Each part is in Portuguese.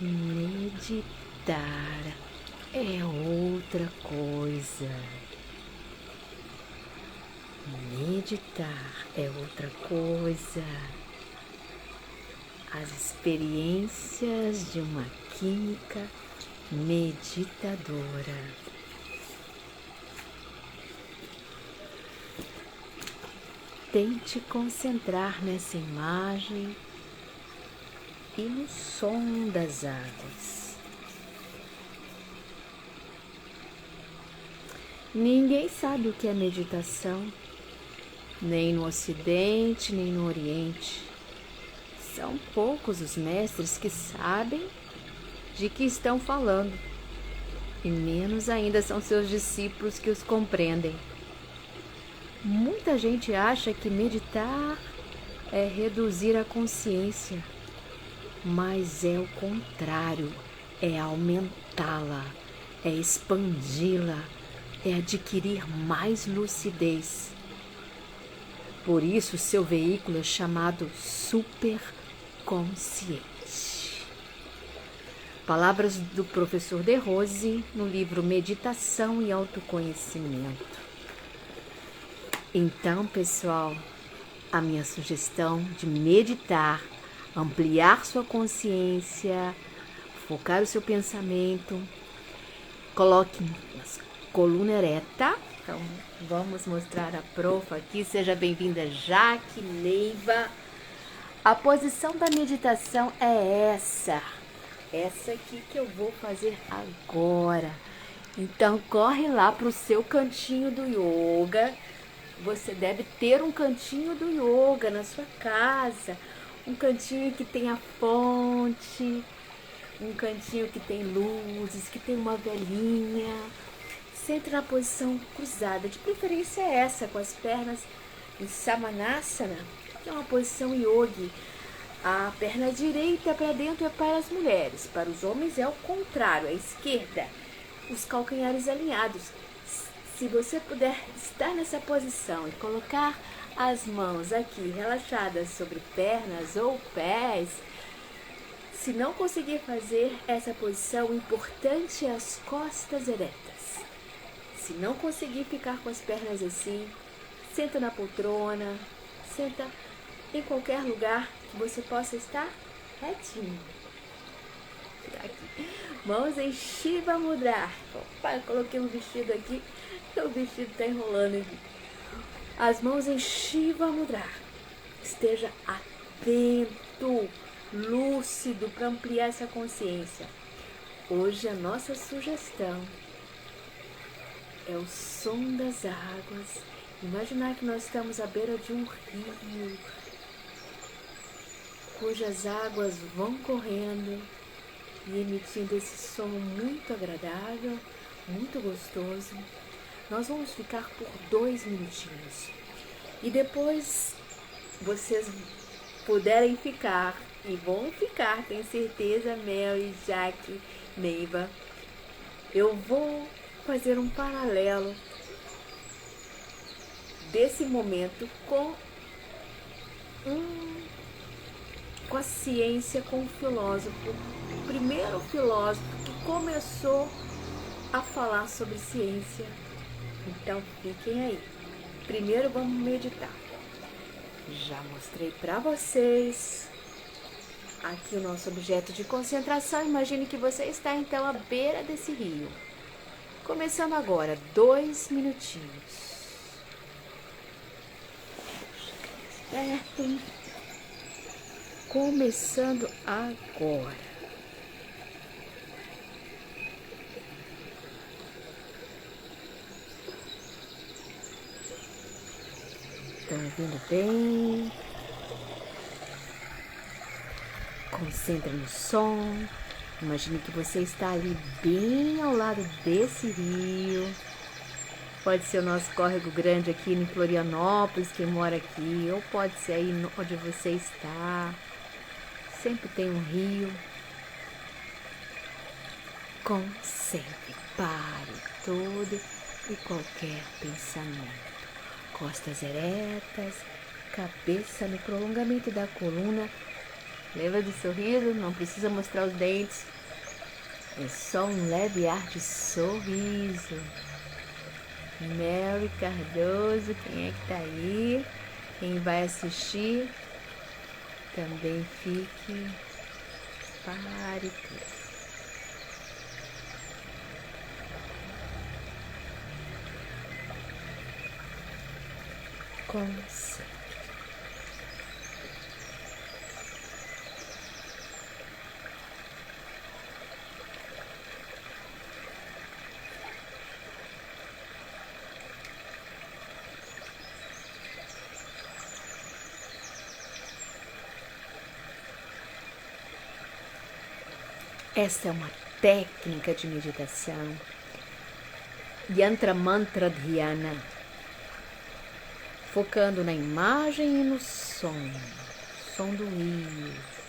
Meditar é outra coisa. Meditar é outra coisa. As experiências de uma química meditadora. Tente concentrar nessa imagem e no som das águas. Ninguém sabe o que é meditação, nem no Ocidente, nem no Oriente. São poucos os mestres que sabem de que estão falando, e menos ainda são seus discípulos que os compreendem. Muita gente acha que meditar é reduzir a consciência, mas é o contrário, é aumentá-la, é expandi-la, é adquirir mais lucidez. Por isso, seu veículo é chamado superconsciente. Palavras do professor De Rose no livro Meditação e Autoconhecimento. Então, pessoal, a minha sugestão de meditar, ampliar sua consciência, focar o seu pensamento, coloque a coluna ereta. Então, vamos mostrar a profa aqui. Seja bem-vinda, Jaque, Neiva. A posição da meditação é essa aqui que eu vou fazer agora. Então, corre lá para o seu cantinho do yoga. Você deve ter um cantinho do yoga na sua casa, um cantinho que tem a fonte, um cantinho que tem luzes, que tem uma velinha. Sente na posição cruzada, de preferência essa, com as pernas em Samanasana, que é uma posição yogi. A perna direita para dentro é para as mulheres, para os homens é o contrário, a esquerda, os calcanhares alinhados. Se você puder estar nessa posição e colocar as mãos aqui relaxadas sobre pernas ou pés, se não conseguir fazer essa posição, o importante é as costas eretas. Se não conseguir ficar com as pernas assim, senta na poltrona, senta em qualquer lugar que você possa estar retinho. Aqui. Mãos em Shiva Mudra. Opa, eu coloquei um vestido aqui, o vestido está enrolando aqui. As mãos em Shiva Mudra. Esteja atento, lúcido para ampliar essa consciência. Hoje a nossa sugestão é o som das águas. Imaginar que nós estamos à beira de um rio, cujas águas vão correndo e emitindo esse som muito agradável, muito gostoso. Nós vamos ficar por 2 minutinhos. E depois vocês puderem ficar, e vão ficar, tenho certeza, Mel e Jaque, Neiva, eu vou fazer um paralelo desse momento com a ciência, com o filósofo, o primeiro filósofo que começou a falar sobre ciência. Então fiquem aí. Primeiro vamos meditar. Já mostrei para vocês aqui o nosso objeto de concentração. Imagine que você está então à beira desse rio. Começando agora, 2 minutinhos. Certo? Começando agora. Estão ouvindo bem? Concentre no som. Imagine que você está ali bem ao lado desse rio. Pode ser o nosso córrego grande aqui em Florianópolis, quem mora aqui, ou pode ser aí onde você está. Sempre tem um rio. Concentre, pare todo e qualquer pensamento. Costas eretas, cabeça no prolongamento da coluna, Lembra do sorriso? Não precisa mostrar os dentes. É só um leve ar de sorriso. Mary Cardoso, quem é que tá aí? Quem vai assistir, também fique, pare tudo. Concentre. Essa é uma técnica de meditação, Yantra Mantra Dhyana, focando na imagem e no som do rio.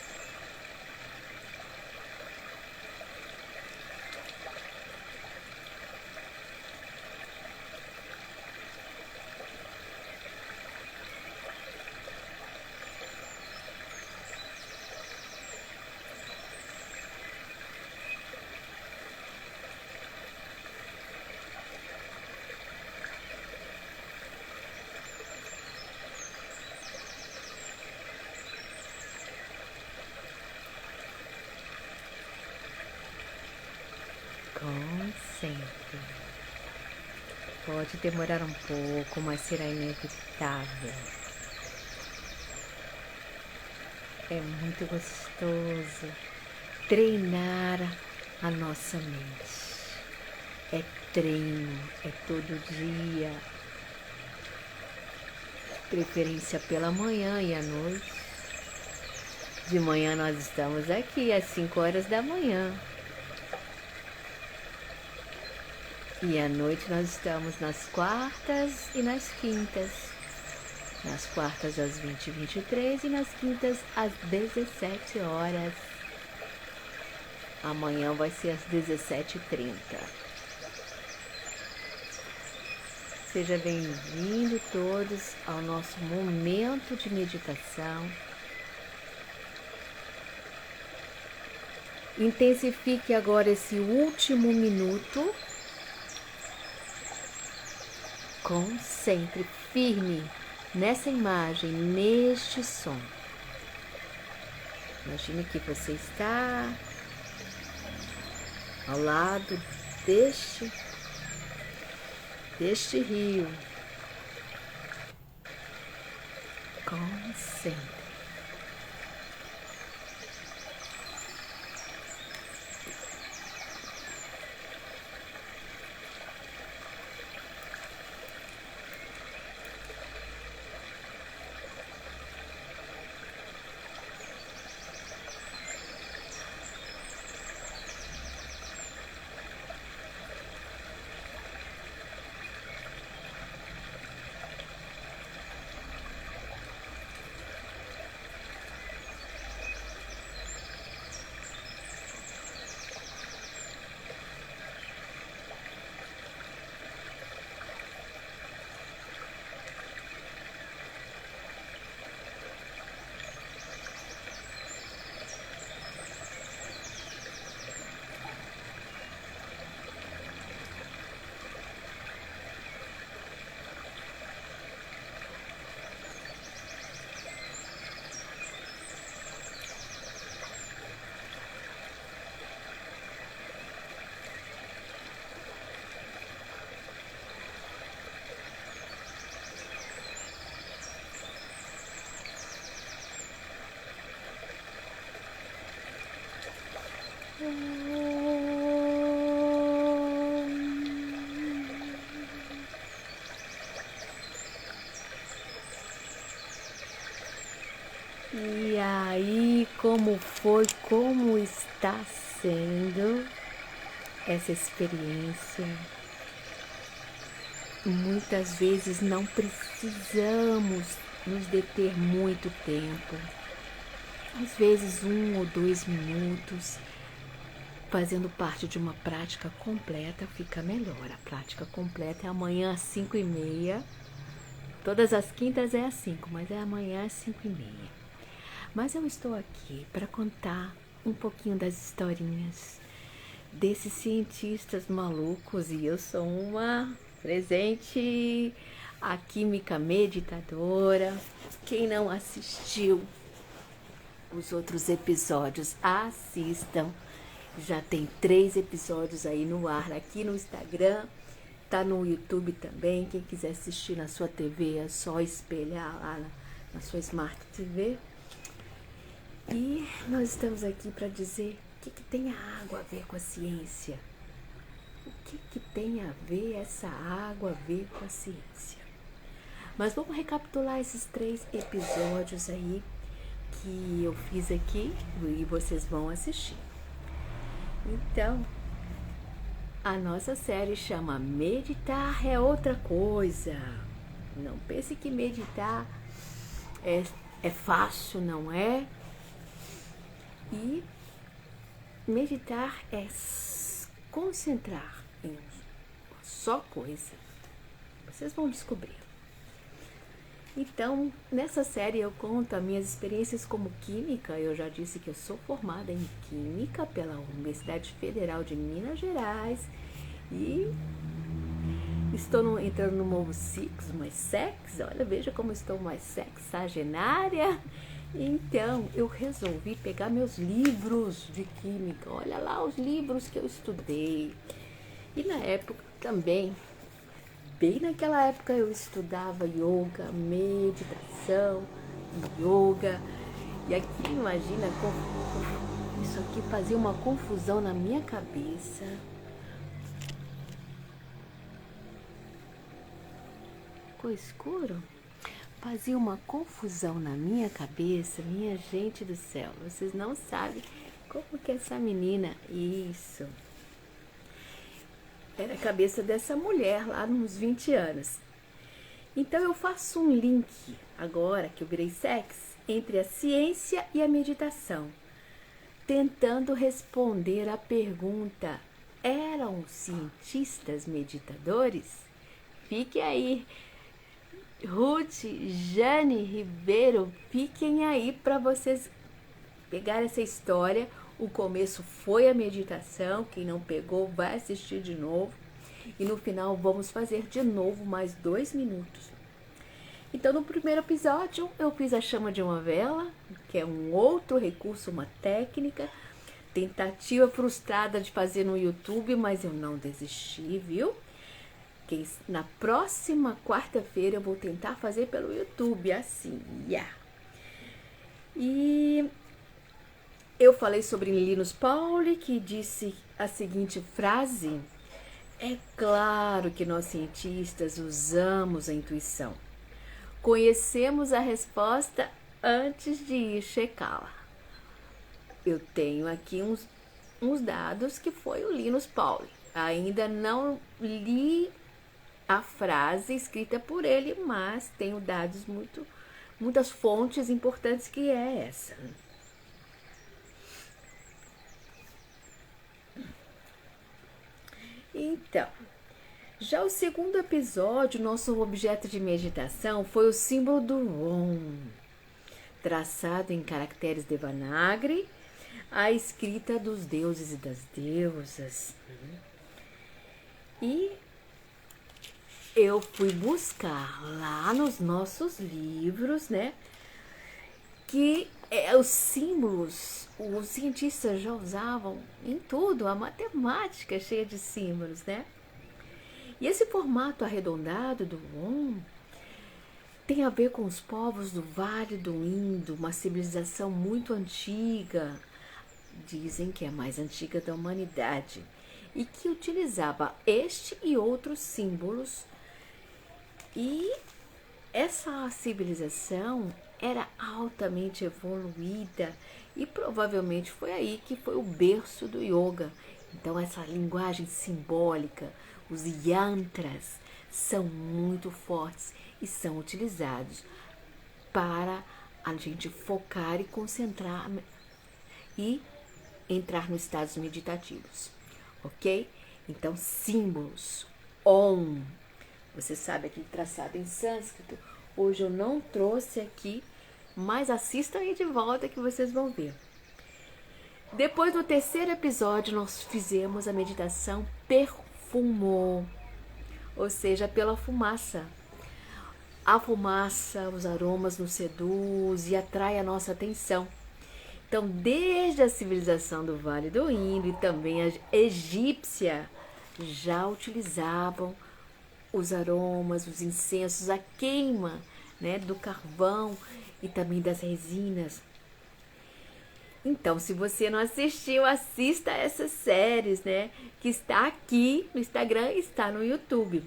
Concentre. Pode demorar um pouco, mas será inevitável. É muito gostoso treinar a nossa mente. É treino, é todo dia. Preferência pela manhã e à noite. De manhã nós estamos aqui às 5 horas da manhã. E à noite nós estamos nas quartas e nas quintas. Nas quartas às 20 e 23 e nas quintas às 17 horas. Amanhã vai ser às 17h30. Seja bem-vindo todos ao nosso momento de meditação. Intensifique agora esse último minuto. Concentre firme nessa imagem, neste som. Imagine que você está ao lado deste rio. Concentre. E aí, como foi, como está sendo essa experiência? Muitas vezes não precisamos nos deter muito tempo. Às vezes 1 ou 2 minutos, fazendo parte de uma prática completa, fica melhor. A prática completa é amanhã às 5h30. Todas as quintas é às 5, mas é amanhã às 5h30. Mas eu estou aqui para contar um pouquinho das historinhas desses cientistas malucos e eu sou uma presente, a química meditadora. Quem não assistiu os outros episódios, assistam. Já tem 3 episódios aí no ar, aqui no Instagram, tá no YouTube também. Quem quiser assistir na sua TV é só espelhar lá na sua Smart TV. E nós estamos aqui para dizer o que tem a água a ver com a ciência. O que tem a ver essa água a ver com a ciência? Mas vamos recapitular esses 3 episódios aí que eu fiz aqui e vocês vão assistir. Então, a nossa série chama Meditar é Outra Coisa. Não pense que meditar é fácil, não é? E meditar é concentrar em uma só coisa. Vocês vão descobrir. Então, nessa série eu conto as minhas experiências como química. Eu já disse que eu sou formada em Química pela Universidade Federal de Minas Gerais e estou entrando no novo ciclo, mais sexo. Olha, veja como estou mais sexagenária. Então, eu resolvi pegar meus livros de química. Olha lá os livros que eu estudei. E na época também, bem naquela época, eu estudava yoga, meditação, yoga. E aqui, imagina, isso aqui fazia uma confusão na minha cabeça. Ficou escuro? Fazia uma confusão na minha cabeça, minha gente do céu. Vocês não sabem como que essa menina... Isso. Era a cabeça dessa mulher lá nos 20 anos. Então eu faço um link, agora que eu virei sex, entre a ciência e a meditação. Tentando responder a pergunta, eram cientistas meditadores? Fique aí. Ruth, Jane Ribeiro, fiquem aí para vocês pegarem essa história. O começo foi a meditação, quem não pegou vai assistir de novo. E no final vamos fazer de novo mais 2 minutos. Então no primeiro episódio eu fiz a chama de uma vela, que é um outro recurso, uma técnica. Tentativa frustrada de fazer no YouTube, mas eu não desisti, viu? Na próxima quarta-feira eu vou tentar fazer pelo YouTube, assim, E eu falei sobre Linus Pauling, que disse a seguinte frase: é claro que nós cientistas usamos a intuição. Conhecemos a resposta antes de ir checá-la. Eu tenho aqui uns dados que foi o Linus Pauling. Ainda não li a frase escrita por ele, mas tenho dados muitas fontes importantes que é essa. Então, já o segundo episódio, nosso objeto de meditação foi o símbolo do Om, traçado em caracteres Devanagari, a escrita dos deuses e das deusas. E eu fui buscar lá nos nossos livros, né, que os símbolos, os cientistas já usavam em tudo, a matemática é cheia de símbolos, né? E esse formato arredondado do Om tem a ver com os povos do Vale do Indo, uma civilização muito antiga, dizem que é a mais antiga da humanidade, e que utilizava este e outros símbolos. E essa civilização era altamente evoluída e provavelmente foi aí que foi o berço do yoga. Então essa linguagem simbólica, os yantras, são muito fortes e são utilizados para a gente focar e concentrar e entrar nos estados meditativos, ok? Então símbolos, Om. Você sabe aquele traçado em sânscrito? Hoje eu não trouxe aqui Mas assistam aí de volta que vocês vão ver. Depois do terceiro episódio, nós fizemos a meditação perfumou, ou seja, pela fumaça. A fumaça, os aromas nos seduz e atrai a nossa atenção. Então, desde a civilização do Vale do Indo e também a egípcia, já utilizavam os aromas, os incensos, a queima, né, do carvão e também das resinas. Então, se você não assistiu, assista essas séries, né, que está aqui no Instagram e está no YouTube.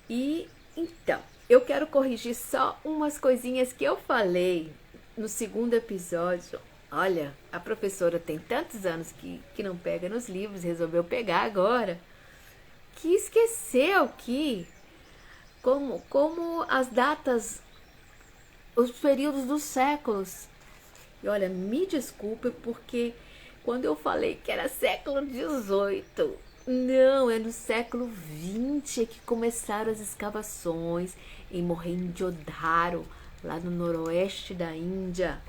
E então, eu quero corrigir só umas coisinhas que eu falei no segundo episódio. Olha, a professora tem tantos anos que não pega nos livros, resolveu pegar agora, que esqueceu que como as datas, os períodos dos séculos. E olha, me desculpe porque quando eu falei que era século XVIII, não, é no século XX que começaram as escavações em Mohenjo-daro, lá no noroeste da Índia.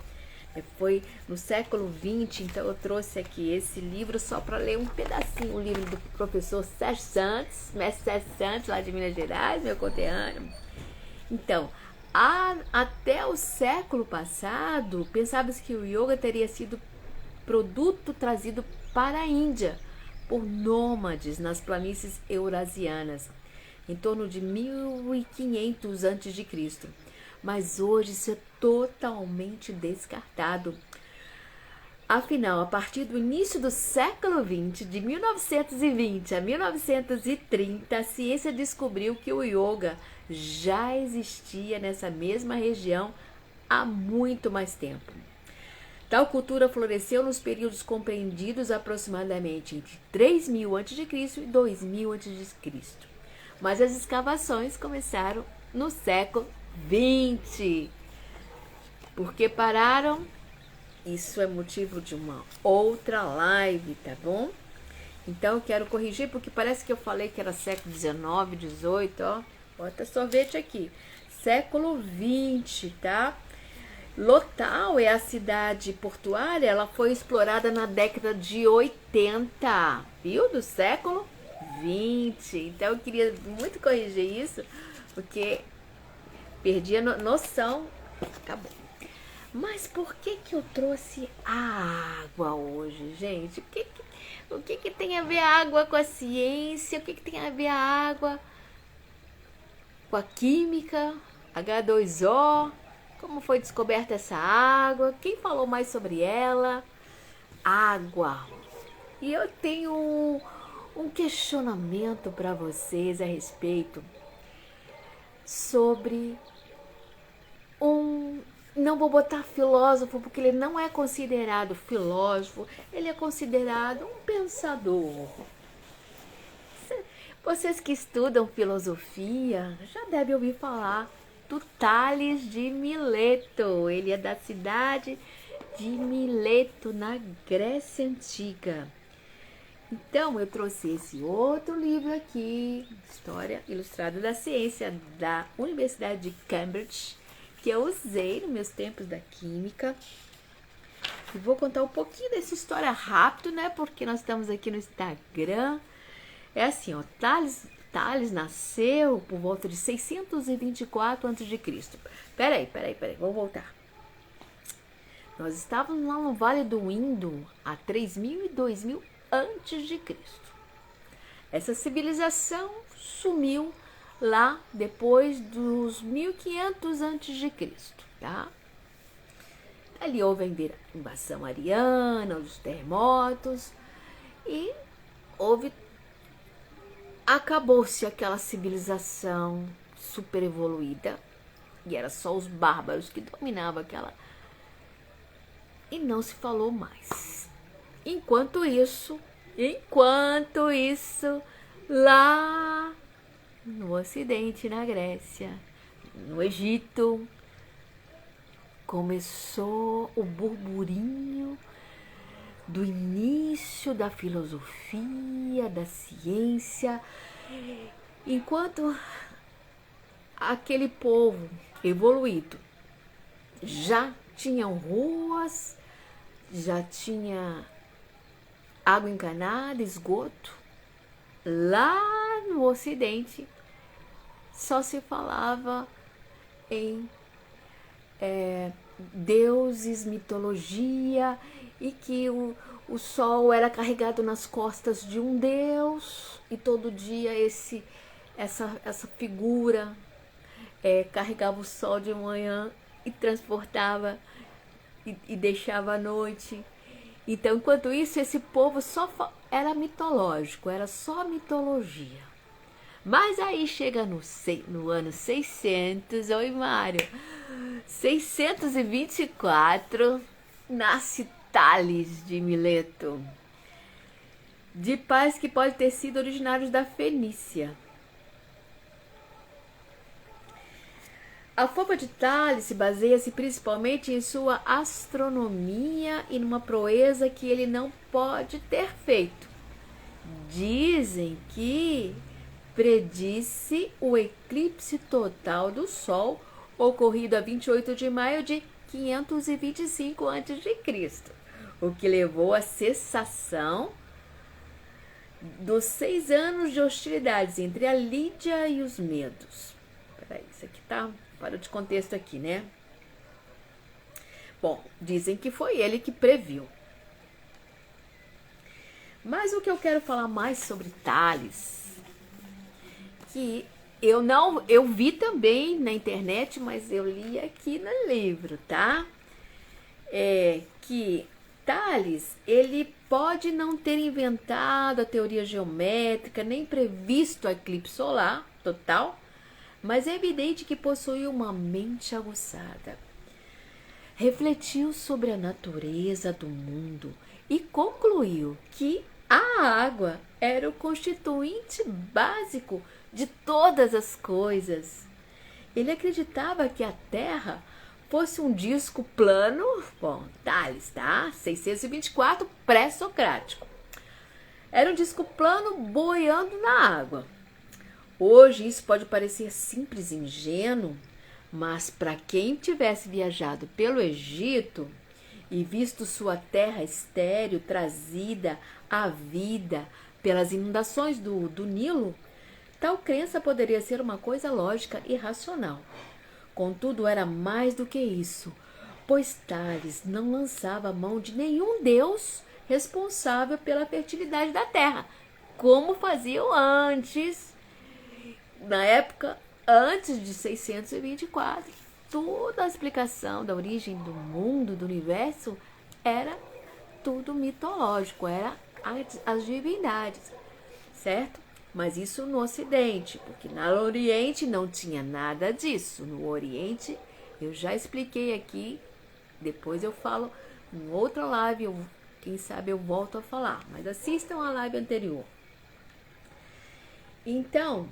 Foi no século XX, então eu trouxe aqui esse livro só para ler um pedacinho, um livro do professor Sérgio Santos, mestre Sérgio Santos, lá de Minas Gerais, meu conterrâneo. Então, até o século passado, pensava-se que o yoga teria sido produto trazido para a Índia por nômades nas planícies eurasianas, em torno de 1500 a.C. Mas hoje isso é totalmente descartado. Afinal, a partir do início do século XX, de 1920 a 1930, a ciência descobriu que o yoga já existia nessa mesma região há muito mais tempo. Tal cultura floresceu nos períodos compreendidos aproximadamente entre 3000 a.C. e 2000 a.C. Mas as escavações começaram no século XX. Por que pararam? Isso é motivo de uma outra live, tá bom? Então eu quero corrigir porque parece que eu falei que era século XIX, XVIII, ó. Bota sorvete aqui. Século XX, tá? Lotal é a cidade portuária, ela foi explorada na década de 80, viu? Do século XX. Então eu queria muito corrigir isso, porque perdi a noção. Acabou. Mas por que eu trouxe a água hoje, gente? O que tem a ver a água com a ciência? O que tem a ver a água com a química? H2O? Como foi descoberta essa água? Quem falou mais sobre ela? Água. E eu tenho um questionamento para vocês a respeito sobre não vou botar filósofo, porque ele não é considerado filósofo, ele é considerado um pensador. Vocês que estudam filosofia já devem ouvir falar do Tales de Mileto. Ele é da cidade de Mileto, na Grécia Antiga. Então, eu trouxe esse outro livro aqui, História Ilustrada da Ciência, da Universidade de Cambridge, que eu usei nos meus tempos da Química. E vou contar um pouquinho dessa história rápido, né? Porque nós estamos aqui no Instagram. É assim, ó, Tales nasceu por volta de 624 a.C. Peraí, vou voltar. Nós estávamos lá no Vale do Indo há 3.000 e 2.000 a.C. Essa civilização sumiu lá depois dos 1500 a.C., tá? Ali houve a invasão ariana, os terremotos e acabou-se aquela civilização super evoluída e era só os bárbaros que dominavam aquela e não se falou mais. Enquanto isso, lá no Ocidente, na Grécia, no Egito, começou o burburinho do início da filosofia, da ciência, enquanto aquele povo evoluído já tinham ruas, já tinha água encanada, esgoto. Lá no Ocidente só se falava em deuses, mitologia, e que o sol era carregado nas costas de um deus, e todo dia essa figura carregava o sol de manhã e transportava e deixava à noite. Então, enquanto isso, esse povo só era mitológico, era só mitologia. Mas aí chega no ano 600, oi Mário, 624, nasce Tales de Mileto, de pais que podem ter sido originários da Fenícia. A fama de Tales se baseia-se principalmente em sua astronomia e numa proeza que ele não pode ter feito. Dizem que predisse o eclipse total do Sol, ocorrido a 28 de maio de 525 a.C., o que levou à cessação dos 6 anos de hostilidades entre a Lídia e os Medos. Peraí, isso aqui tá fora de contexto aqui, né? Bom, dizem que foi ele que previu. Mas o que eu quero falar mais sobre Tales, que eu vi também na internet, mas eu li aqui no livro, tá? Que Tales, ele pode não ter inventado a teoria geométrica, nem previsto o eclipse solar total, mas é evidente que possuía uma mente aguçada. Refletiu sobre a natureza do mundo e concluiu que a água era o constituinte básico de todas as coisas. Ele acreditava que a Terra fosse um disco plano, bom, Tales, tá? 624, pré-socrático. Era um disco plano boiando na água. Hoje isso pode parecer simples e ingênuo, mas para quem tivesse viajado pelo Egito e visto sua terra estéril trazida à vida pelas inundações do Nilo, tal crença poderia ser uma coisa lógica e racional. Contudo, era mais do que isso, pois Tales não lançava a mão de nenhum deus responsável pela fertilidade da terra, como faziam antes, na época antes de 624. Toda a explicação da origem do mundo, do universo, era tudo mitológico, era as divindades, certo? Mas isso no Ocidente, porque no Oriente não tinha nada disso. No Oriente, eu já expliquei aqui, depois eu falo em outra live, quem sabe eu volto a falar, mas assistam a live anterior. Então,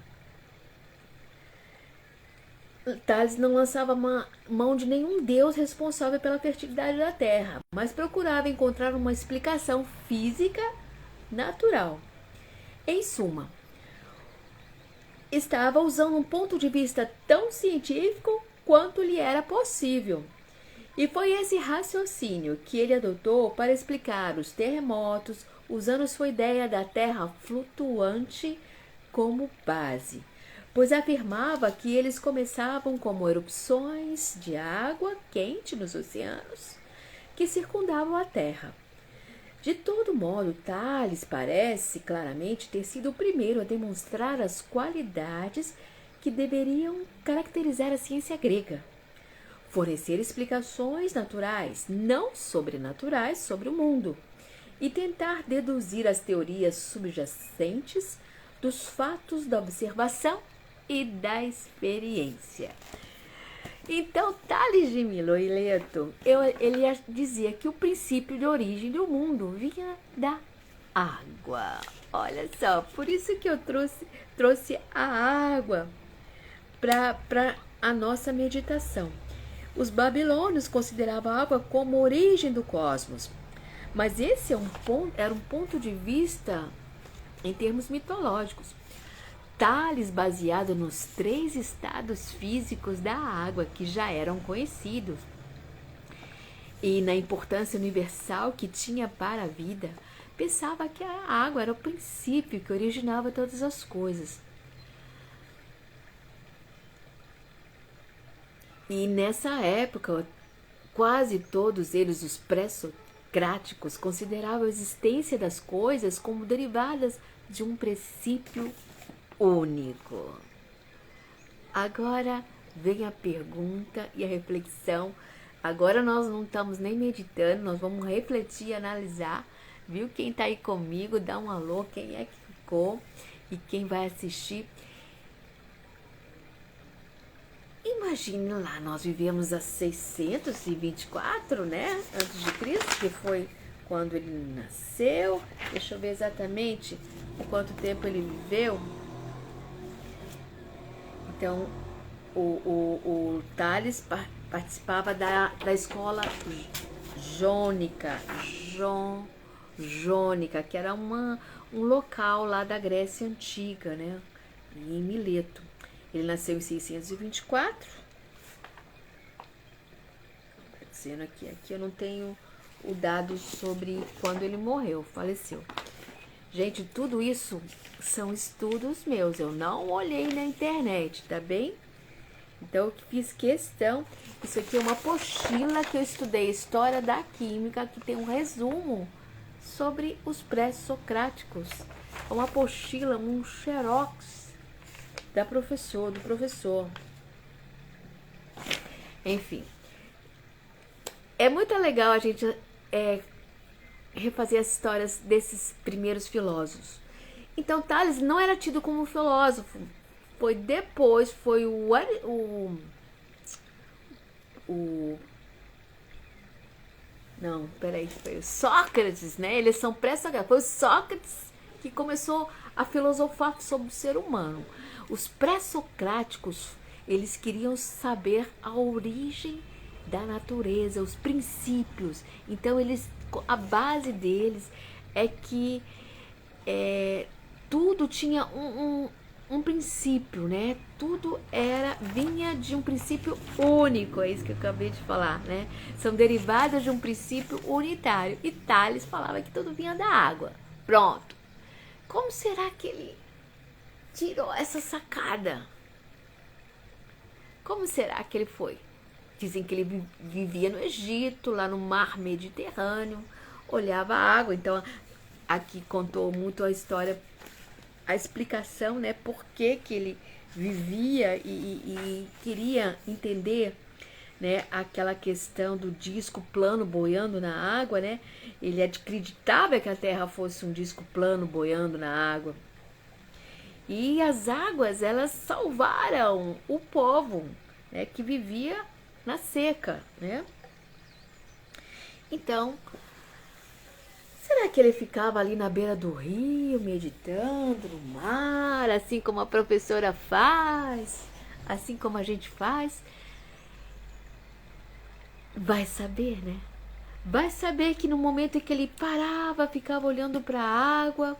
Tales não lançava mão de nenhum deus responsável pela fertilidade da terra, mas procurava encontrar uma explicação física natural. Em suma, estava usando um ponto de vista tão científico quanto lhe era possível. E foi esse raciocínio que ele adotou para explicar os terremotos, usando sua ideia da Terra flutuante como base, pois afirmava que eles começavam como erupções de água quente nos oceanos que circundavam a Terra. De todo modo, Tales parece claramente ter sido o primeiro a demonstrar as qualidades que deveriam caracterizar a ciência grega. Fornecer explicações naturais, não sobrenaturais, sobre o mundo, e tentar deduzir as teorias subjacentes dos fatos da observação e da experiência. Então, Tales de Mileto, ele dizia que o princípio de origem do mundo vinha da água. Olha só, por isso que eu trouxe a água para a nossa meditação. Os babilônios consideravam a água como a origem do cosmos, mas esse era um ponto de vista em termos mitológicos. Tales baseado nos 3 estados físicos da água que já eram conhecidos. e na importância universal que tinha para a vida, pensava que a água era o princípio que originava todas as coisas. E nessa época, quase todos eles, os pré-socráticos, consideravam a existência das coisas como derivadas de um princípio único. Agora vem a pergunta e a reflexão. Agora nós não estamos nem meditando, nós vamos refletir e analisar. Viu? Quem está aí comigo, dá um alô, quem é que ficou e quem vai assistir. Imagine lá, nós vivemos a 624, né, antes de Cristo, que foi quando ele nasceu. Deixa eu ver exatamente quanto tempo ele viveu. Então, o Tales participava da escola jônica, que era um local lá da Grécia Antiga, né, em Mileto. Ele nasceu em 624. Dizendo aqui eu não tenho o dado sobre quando ele morreu, faleceu. Gente, tudo isso são estudos meus, eu não olhei na internet, tá bem? Então eu fiz questão. Isso aqui é uma apostila que eu estudei, História da Química, que tem um resumo sobre os pré-socráticos. É uma apostila, um xerox do professor. Enfim, é muito legal a gente refazer as histórias desses primeiros filósofos. Então, Tales não era tido como filósofo. Foi depois, foi foi o Sócrates, né? Eles são pré-socráticos. Foi o Sócrates que começou a filosofar sobre o ser humano. Os pré-socráticos, eles queriam saber a origem da natureza, os princípios. Então, a base deles é que tudo tinha um princípio, né? Tudo vinha de um princípio único, é isso que eu acabei de falar, né? São derivadas de um princípio unitário. E Tales falava que tudo vinha da água. Pronto. Como será que ele tirou essa sacada? Como será que ele foi? Dizem que ele vivia no Egito, lá no mar Mediterrâneo, olhava a água. Então, aqui contou muito a história, a explicação, né, por que ele vivia e queria entender, né, aquela questão do disco plano boiando na água, né? Ele acreditava que a Terra fosse um disco plano boiando na água. E as águas, elas salvaram o povo, né, que vivia na seca, né? Então, será que ele ficava ali na beira do rio, meditando no mar, assim como a professora faz, assim como a gente faz? Vai saber, né? Vai saber que no momento em que ele parava, ficava olhando para a água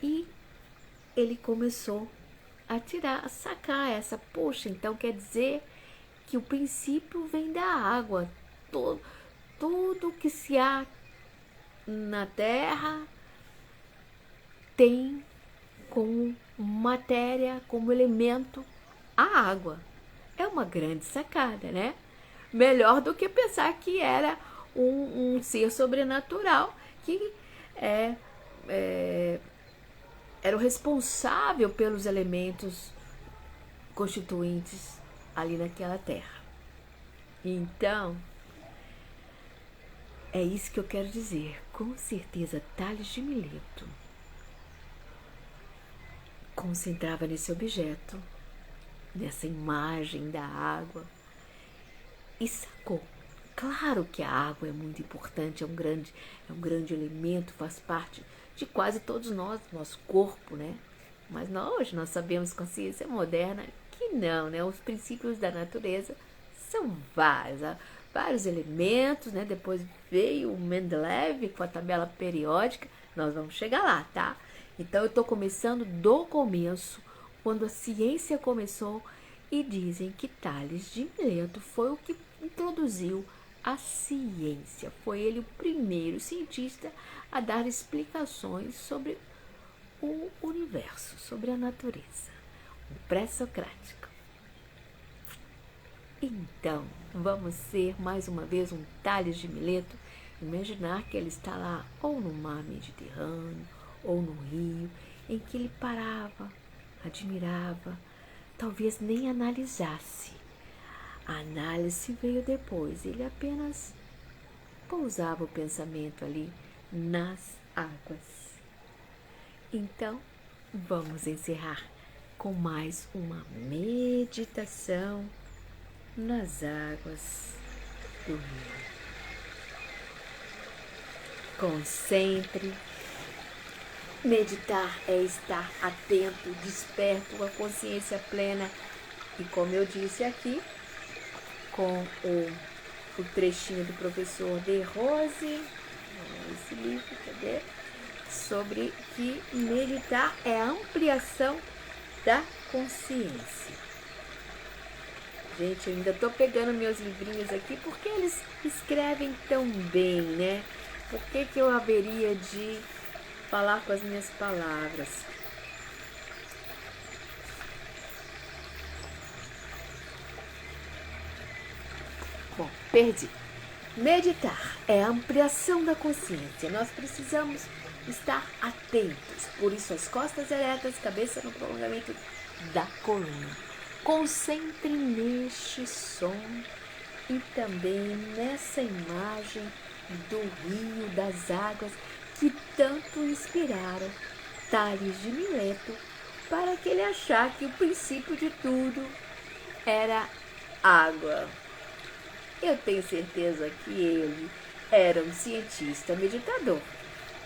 e ele começou a sacar essa, poxa, então quer dizer que o princípio vem da água. Tudo que se há na Terra tem como matéria, como elemento, a água. É uma grande sacada, né? Melhor do que pensar que era um ser sobrenatural que era o responsável pelos elementos constituintes ali naquela terra. Então, é isso que eu quero dizer. Com certeza, Tales de Mileto concentrava nesse objeto, nessa imagem da água, e sacou. Claro que a água é muito importante, é um grande elemento, faz parte de quase todos nós, nosso corpo, né? Mas hoje nós sabemos com a ciência moderna que não, né? Os princípios da natureza são vários elementos, né? Depois veio o Mendeleev com a tabela periódica, nós vamos chegar lá, tá? Então eu estou começando do começo, quando a ciência começou, e dizem que Tales de Mileto foi o que introduziu a ciência. Foi ele o primeiro cientista a dar explicações sobre o universo, sobre a natureza, o pré-socrático. Então, vamos ser mais uma vez um Tales de Mileto, imaginar que ele está lá ou no mar Mediterrâneo ou no rio, em que ele parava, admirava, talvez nem analisasse. A análise veio depois, ele apenas pousava o pensamento ali nas águas. Então, vamos encerrar com mais uma meditação nas águas do rio. Concentre. Meditar é estar atento, desperto, com a consciência plena. E como eu disse aqui, com o trechinho do professor De Rose, esse livro, cadê? Sobre que meditar é a ampliação da consciência. Gente, eu ainda estou pegando meus livrinhos aqui porque eles escrevem tão bem, né? Por que eu haveria de falar com as minhas palavras? Bom, perdi. Meditar é a ampliação da consciência. Nós precisamos estar atentos. Por isso, as costas eretas, cabeça no prolongamento da coluna. Concentre neste som e também nessa imagem do rio, das águas que tanto inspiraram Tales de Mileto para que ele achar que o princípio de tudo era água. Eu tenho certeza que ele era um cientista meditador.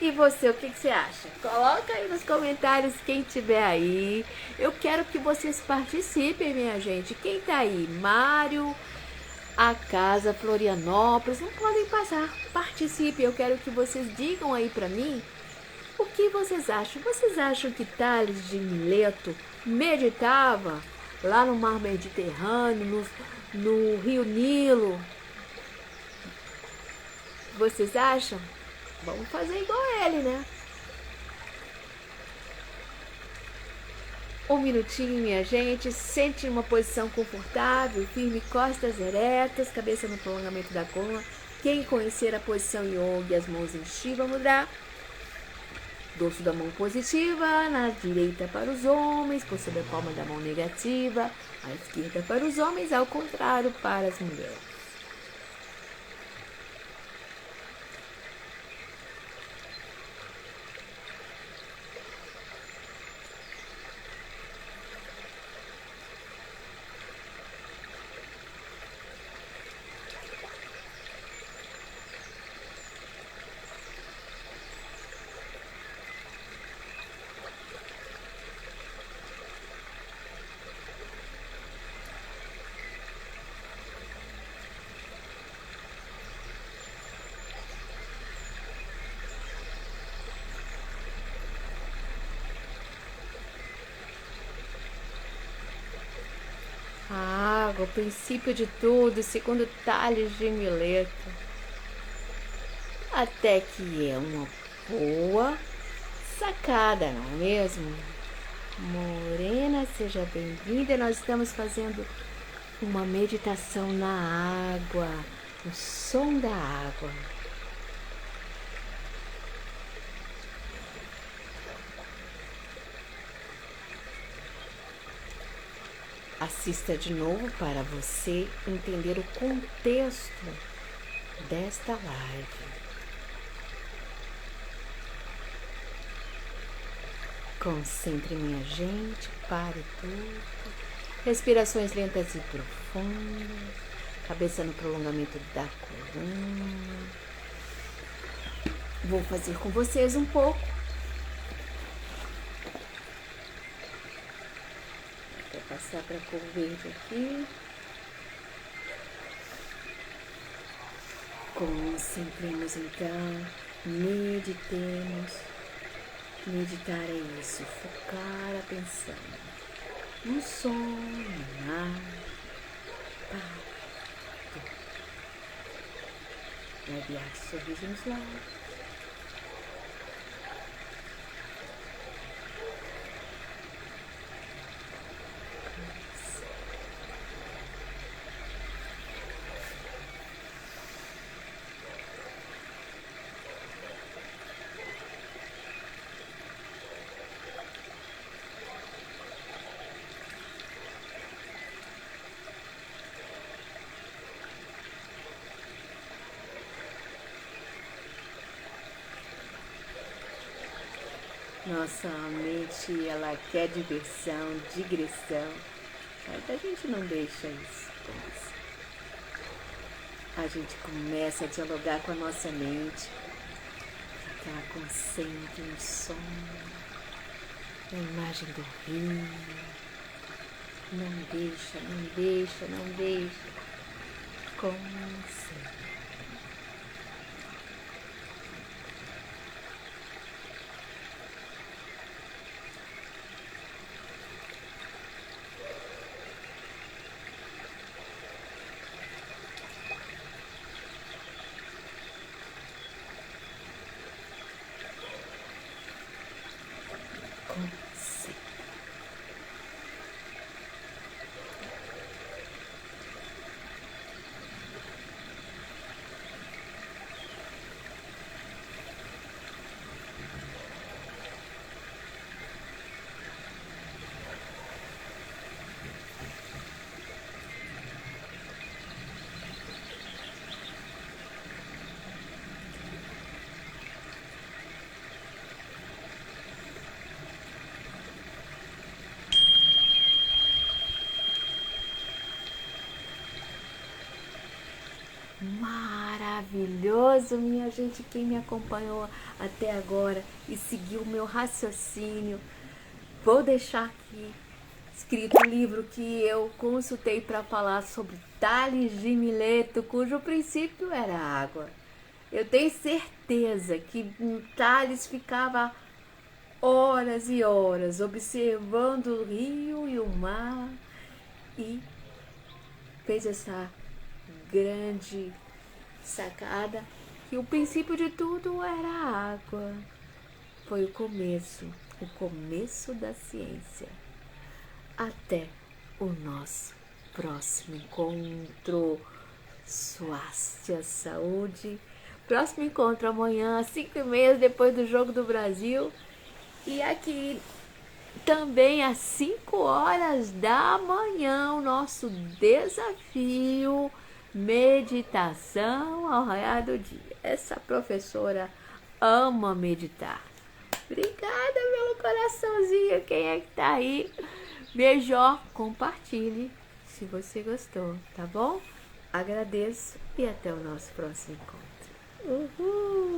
E você, o que você acha? Coloca aí nos comentários quem tiver aí. Eu quero que vocês participem, minha gente. Quem tá aí? Mário, a Casa Florianópolis. Não podem passar. Participem. Eu quero que vocês digam aí pra mim o que vocês acham. Vocês acham que Tales de Mileto meditava lá no mar Mediterrâneo, no rio Nilo? Vocês acham? Vamos fazer igual a ele, né? Um minutinho, minha gente. Sente em uma posição confortável, firme, costas eretas, cabeça no prolongamento da coluna. Quem conhecer a posição Yoga e as mãos em Shiva Mudra, dorso da mão positiva, na direita para os homens, por sobre a palma da mão negativa, à esquerda para os homens, ao contrário para as mulheres. A água, o princípio de tudo, segundo Tales de Mileto. Até que é uma boa sacada, não é mesmo? Morena, seja bem-vinda. Nós estamos fazendo uma meditação na água, o som da água. Assista de novo para você entender o contexto desta live. Concentre, minha gente, pare tudo. Respirações lentas e profundas. Cabeça no prolongamento da coluna. Vou fazer com vocês um pouco. Vou passar para a cor verde aqui. Concentremos então, meditemos. Meditar é isso, focar a atenção no som, no ar, Leve ar de sorriso nos lábios. Nossa mente, ela quer diversão, digressão, mas a gente não deixa isso acontecer. A gente começa a dialogar com a nossa mente, ficar consciente no som, na imagem do rio. Não deixa, não deixa, não deixa. Consciente. Maravilhoso, minha gente, quem me acompanhou até agora e seguiu o meu raciocínio. Vou deixar aqui escrito o livro que eu consultei para falar sobre Tales de Mileto, cujo princípio era água. Eu tenho certeza que Tales ficava horas e horas observando o rio e o mar e fez essa grande sacada que o princípio de tudo era a água. Foi o começo da ciência. Até o nosso próximo encontro. Swastia, saúde. Próximo encontro amanhã às 5h30 depois do Jogo do Brasil. E aqui também às 5h da manhã o nosso desafio meditação ao raiar do dia. Essa professora ama meditar. Obrigada pelo coraçãozinho. Quem é que tá aí? Beijó, compartilhe se você gostou, tá bom? Agradeço e até o nosso próximo encontro. Uhul!